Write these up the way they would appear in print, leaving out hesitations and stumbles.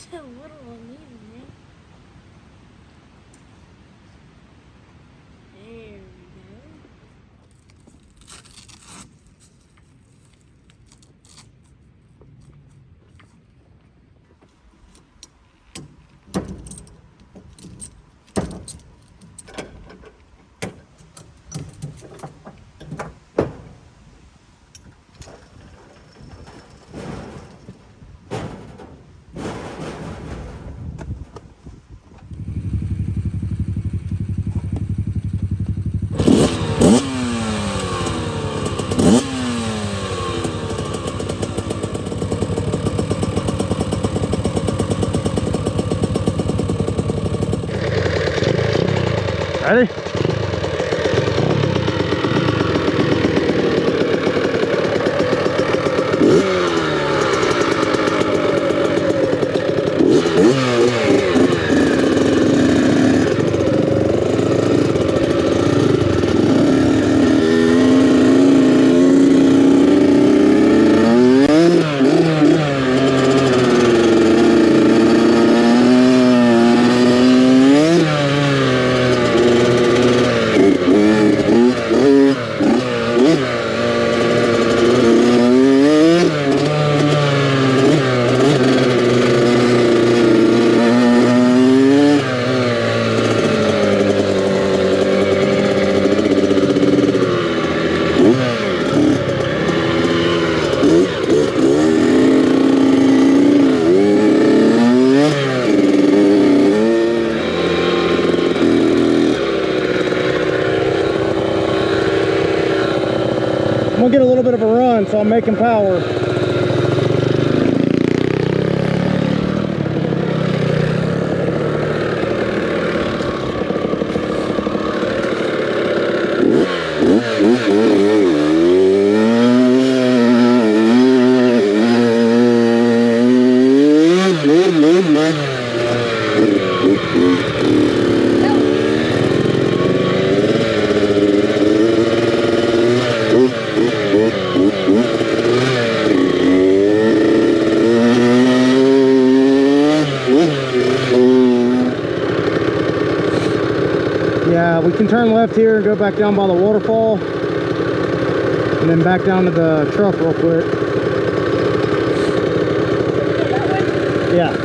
So little uneven, man. There we go. Ready? I'm gonna get a little bit of a run, so I'm making power. Yeah, we can turn left here and go back down by the waterfall and then back down to the truck real quick. Yeah.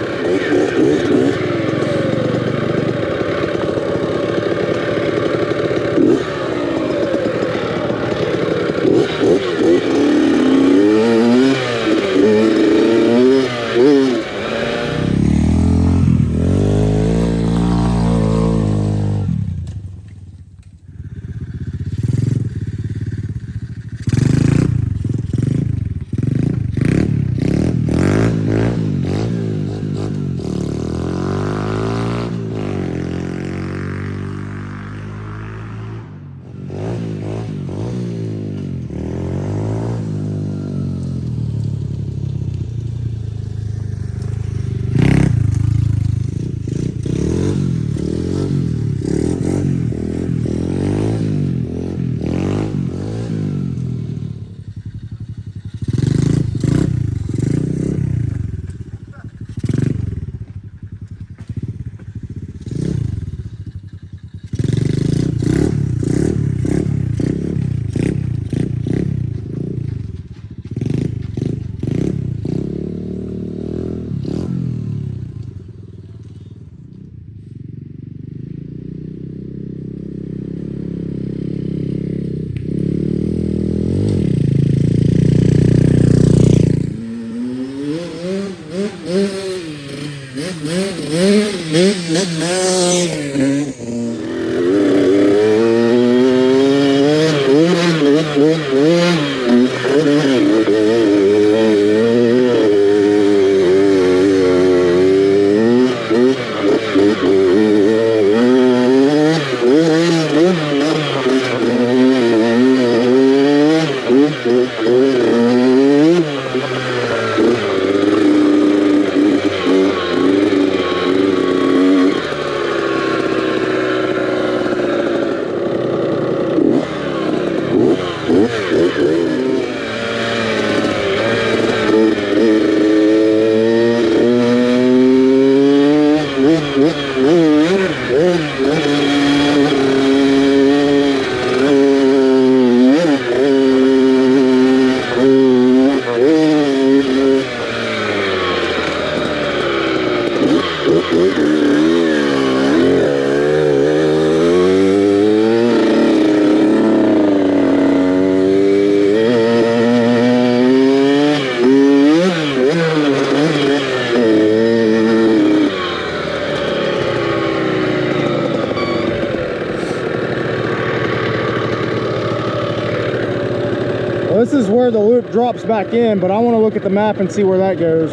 Well, this is where the loop drops back in, but I want to look at the map and see where that goes.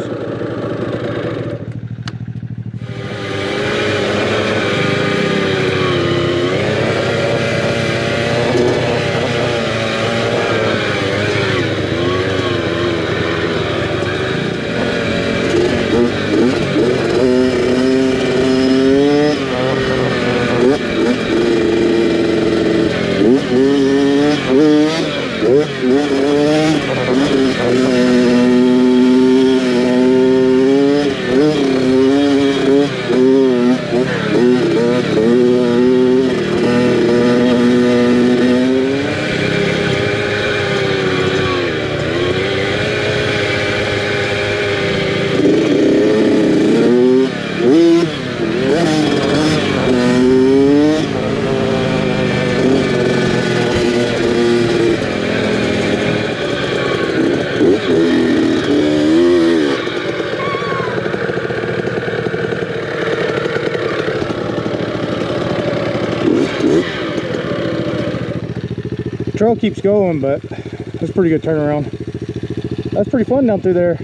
Trail keeps going, but that's a pretty good turnaround. That's pretty fun down through there.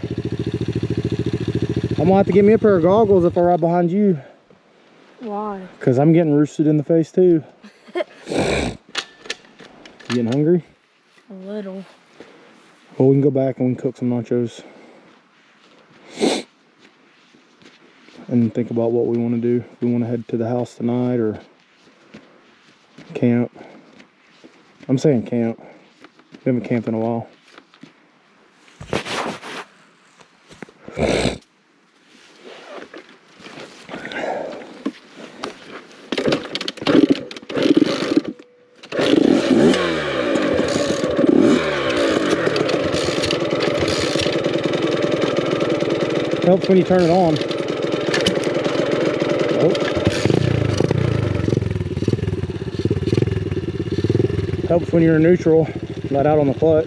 I'm gonna have to get me a pair of goggles if I ride behind you. Why? Because I'm getting roosted in the face too. You getting hungry? A little. Well, we can go back and we can cook some nachos. And think about what we want to do. If we want to head to the house tonight or camp. I'm saying camp. We haven't camped in a while. Helps when you turn it on. Oh. Helps when you're in neutral, not out on the clutch.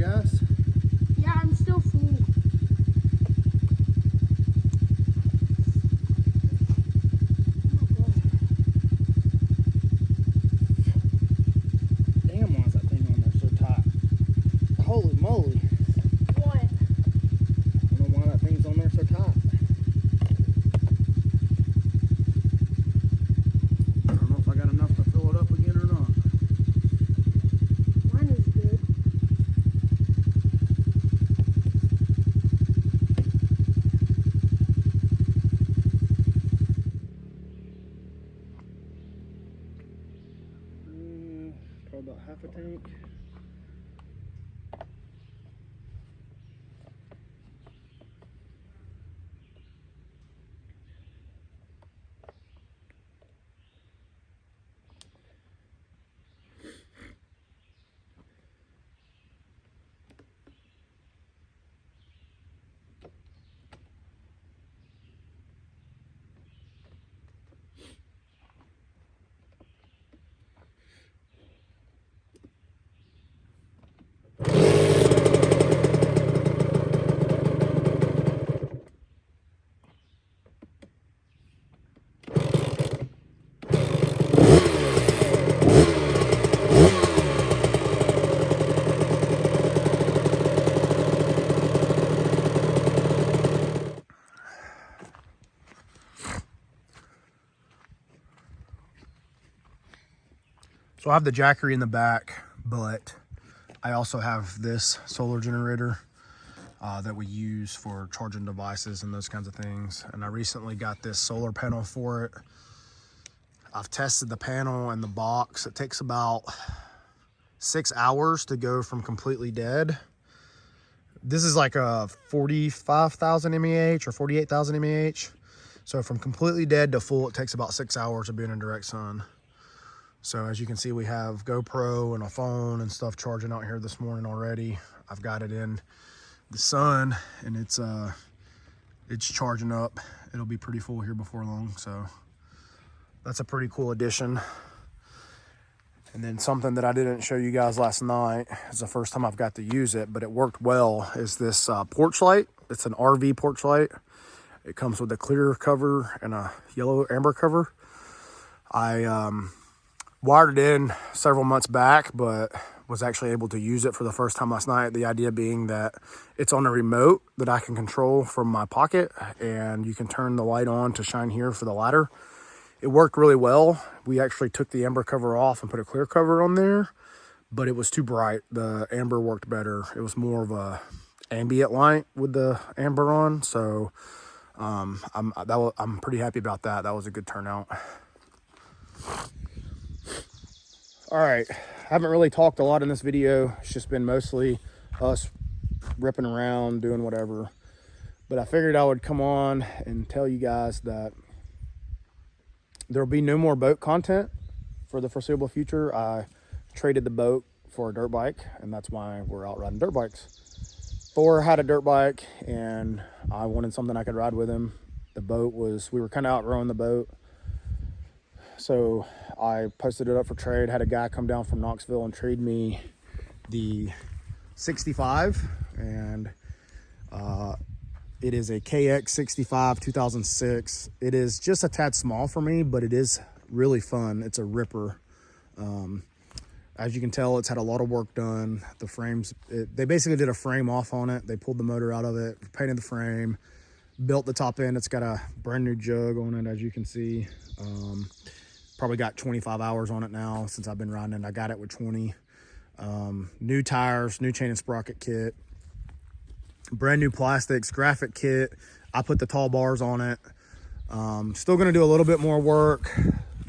gas? Yeah, I'm still full. Damn, why is that thing on there so tight? Holy moly. What? I don't know why that thing's on there so tight. I don't know if I got enough to fill it up again or not. Mine is good. Probably about half a tank. So I have the Jackery in the back, but I also have this solar generator that we use for charging devices and those kinds of things. And I recently got this solar panel for it. I've tested the panel and the box. It takes about 6 hours to go from completely dead. This is like a 45,000 mAh or 48,000 mAh. So from completely dead to full, it takes about 6 hours of being in direct sun. So as you can see, we have GoPro and a phone and stuff charging out here this morning already. I've got it in the sun and it's charging up. It'll be pretty full here before long. So that's a pretty cool addition. And then something that I didn't show you guys last night, is the first time I've got to use it, but it worked well, is this porch light. It's an RV porch light. It comes with a clear cover and a yellow amber cover. I wired it in several months back, but was actually able to use it for the first time last night. The idea being that it's on a remote that I can control from my pocket, and you can turn the light on to shine here for the ladder. It worked really well. We actually took the amber cover off and put a clear cover on there, but it was too bright. The amber worked better. It was more of a ambient light with the amber on, so I'm pretty happy about that. That was a good turnout. All right, I haven't really talked a lot in this video. It's just been mostly us ripping around, doing whatever. But I figured I would come on and tell you guys that there'll be no more boat content for the foreseeable future. I traded the boat for a dirt bike, and that's why we're out riding dirt bikes. Thor had a dirt bike, and I wanted something I could ride with him. The boat was, we were kind of outgrowing the boat. So I posted it up for trade, had a guy come down from Knoxville and trade me the 65, and it is a KX65 2006. It is just a tad small for me, but it is really fun. It's a ripper. As you can tell, it's had a lot of work done. The frames, they basically did a frame off on it. They pulled the motor out of it, painted the frame, built the top end. It's got a brand new jug on it, as you can see. Probably got 25 hours on it now since I've been riding it. I got it with 20. New tires, new chain and sprocket kit, brand new plastics, graphic kit. I put the tall bars on it. Still gonna do a little bit more work.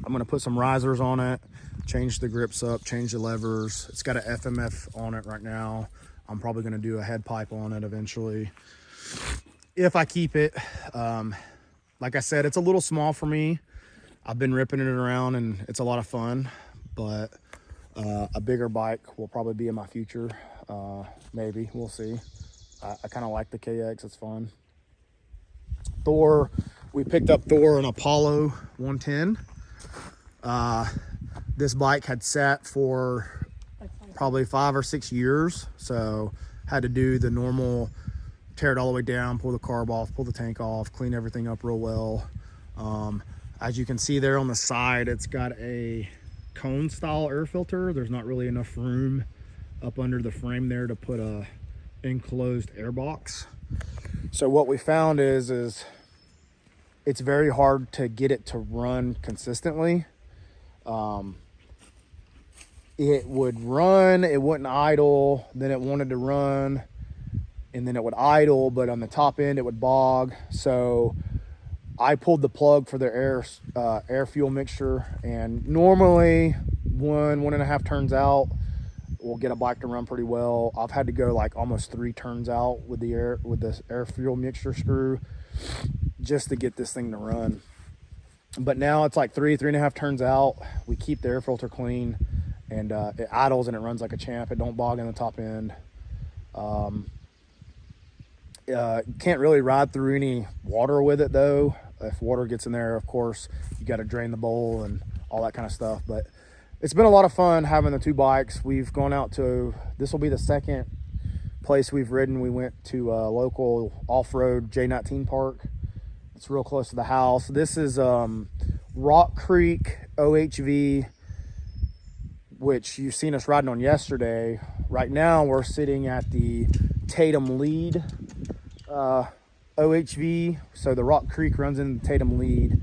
I'm gonna put some risers on it, change the grips up, change the levers. It's got an FMF on it right now. I'm probably gonna do a head pipe on it eventually, if I keep it. Like I said, it's a little small for me. I've been ripping it around and it's a lot of fun, but a bigger bike will probably be in my future. Maybe, we'll see. I kind of like the KX, it's fun. Thor, we picked up Thor an Apollo 110. This bike had sat for probably 5 or 6 years. So had to do the normal, tear it all the way down, pull the carb off, pull the tank off, clean everything up real well. As you can see there on the side, it's got a cone style air filter. There's not really enough room up under the frame there to put a enclosed air box. So what we found is it's very hard to get it to run consistently. It would run, it wouldn't idle, then it wanted to run, and then it would idle, but on the top end it would bog. So I pulled the plug for the air fuel mixture, and normally 1.5 turns out will get a bike to run pretty well. I've had to go like almost 3 turns out with this air fuel mixture screw just to get this thing to run. But now it's like 3.5 turns out. We keep the air filter clean, and it idles and it runs like a champ. It don't bog in the top end. Can't really ride through any water with it though. If water gets in there, of course, you got to drain the bowl and all that kind of stuff. But it's been a lot of fun having the 2 bikes. We've gone out to, this will be the second place we've ridden. We went to a local off-road J19 park. It's real close to the house. This is Rock Creek OHV, which you've seen us riding on yesterday. Right now we're sitting at the Tatum Lead OHV. So the Rock Creek runs into Tatum Lead.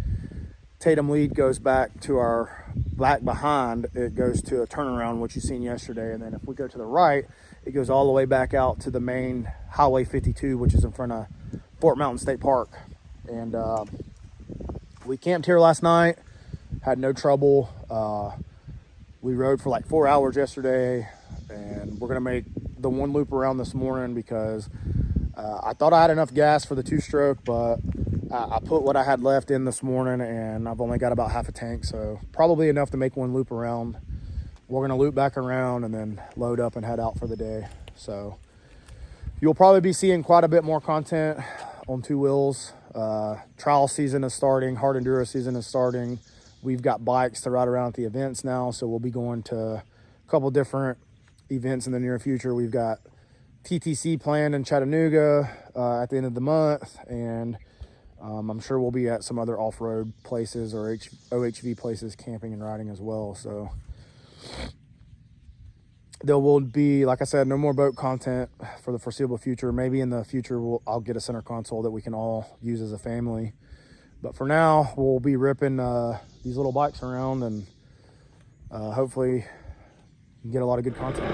Tatum Lead goes back to our back behind. It goes to a turnaround, which you've seen yesterday. And then if we go to the right, it goes all the way back out to the main Highway 52, which is in front of Fort Mountain State Park. And we camped here last night, had no trouble. We rode for like 4 hours yesterday, and we're gonna make the 1 loop around this morning because I thought I had enough gas for the 2-stroke, but I put what I had left in this morning, and I've only got about half a tank, so probably enough to make 1 loop around. We're gonna loop back around and then load up and head out for the day. So you'll probably be seeing quite a bit more content on 2 wheels. Trial season is starting, hard enduro season is starting. We've got bikes to ride around at the events now, so we'll be going to a couple different events in the near future. We've got TTC planned in Chattanooga at the end of the month, and I'm sure we'll be at some other off-road places or OHV places camping and riding as well. So there will be, like I said, no more boat content for the foreseeable future. Maybe in the future I'll get a center console that we can all use as a family. But for now, we'll be ripping these little bikes around, and hopefully get a lot of good content.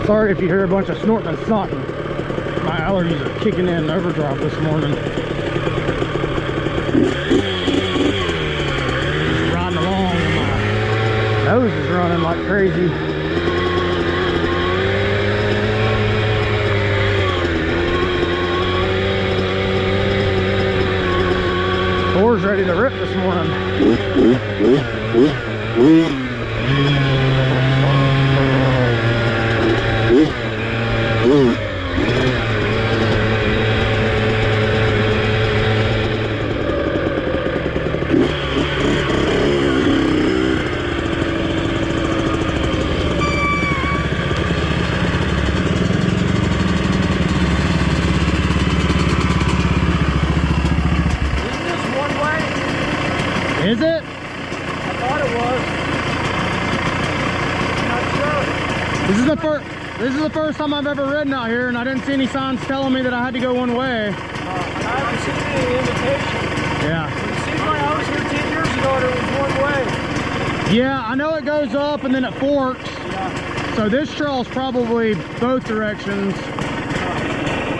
Sorry if you hear a bunch of snorting and snotting. My allergies are kicking in overdrive this morning. Just riding along, and my nose is running like crazy. Thor's ready to rip this morning. Is it? I thought it was. I'm not sure. This is the first time I've ever ridden out here, and I didn't see any signs telling me that I had to go one way. I haven't seen any indication. Yeah. It seems like I was here 10 years ago and it was one way. Yeah, I know it goes up and then it forks. Yeah. So this trail is probably both directions.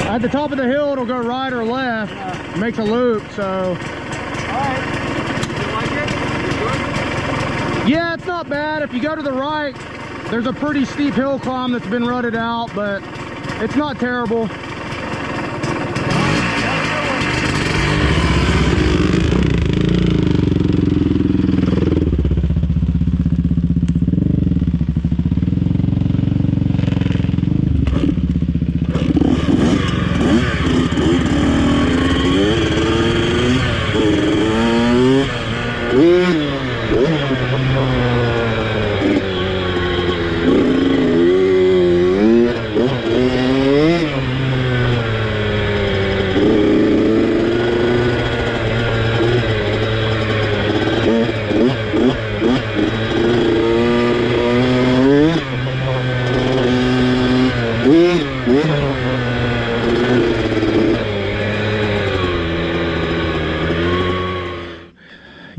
At the top of the hill, it'll go right or left. Yeah. Makes a loop, so. Alright. You like it? Good? Yeah, it's not bad. If you go to the right, there's a pretty steep hill climb that's been rutted out, but it's not terrible.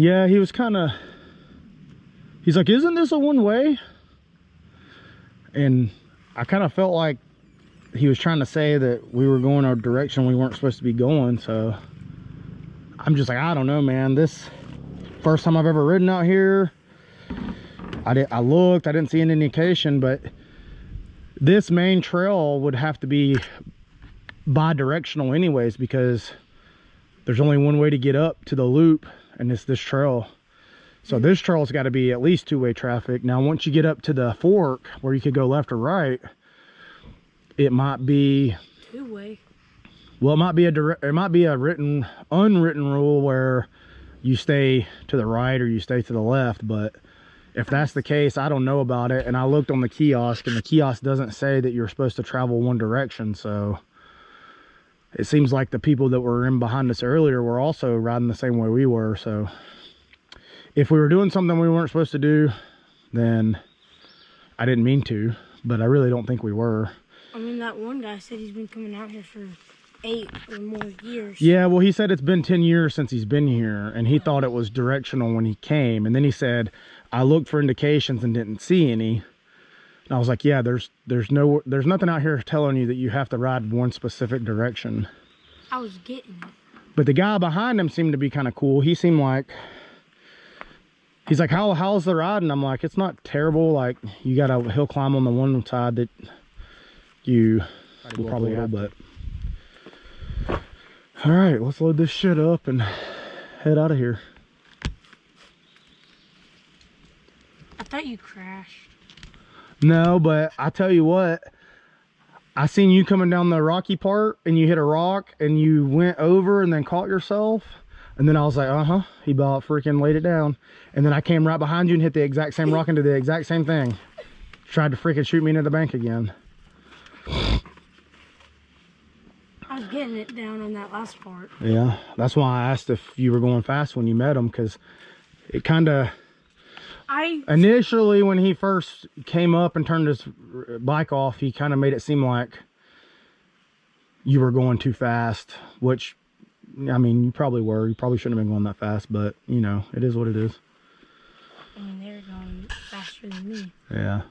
Yeah, he was kind of, he's like, isn't this a one-way? And I kind of felt like he was trying to say that we were going a direction we weren't supposed to be going. So I'm just like, I don't know, man. This first time I've ever ridden out here. I looked, I didn't see any indication, but this main trail would have to be bi-directional anyways, because there's only one way to get up to the loop, and it's this trail. So this trail's got to be at least two-way traffic. Now once you get up to the fork where you could go left or right, it might be two-way. Well, it might be a unwritten rule where you stay to the right or you stay to the left. But if that's the case, I don't know about it. And I looked on the kiosk, and the kiosk doesn't say that you're supposed to travel one direction. So it seems like the people that were in behind us earlier were also riding the same way we were. So if we were doing something we weren't supposed to do, then I didn't mean to, but I really don't think we were. I mean, that one guy said he's been coming out here for 8 or more years. Yeah, well, he said it's been 10 years since he's been here, and he thought it was directional when he came. And then he said, I looked for indications and didn't see any. And I was like, yeah, there's nothing out here telling you that you have to ride one specific direction. I was getting it. But the guy behind him seemed to be kind of cool. He seemed like, he's like, how's the ride? And I'm like, it's not terrible. Like, you got a hill climb on the one side that you will probably have, but all right, let's load this shit up and head out of here. I thought you crashed. No, but I tell you what, I seen you coming down the rocky part and you hit a rock and you went over and then caught yourself. And then I was like, he about freaking laid it down. And then I came right behind you and hit the exact same rock and did the exact same thing. Tried to freaking shoot me into the bank again. I was getting it down on that last part. Yeah, that's why I asked if you were going fast when you met him, because it kind of... Initially, when he first came up and turned his bike off, he kind of made it seem like you were going too fast, which, I mean, you probably were. You probably shouldn't have been going that fast, but, you know, it is what it is. I mean, they're going faster than me. Yeah.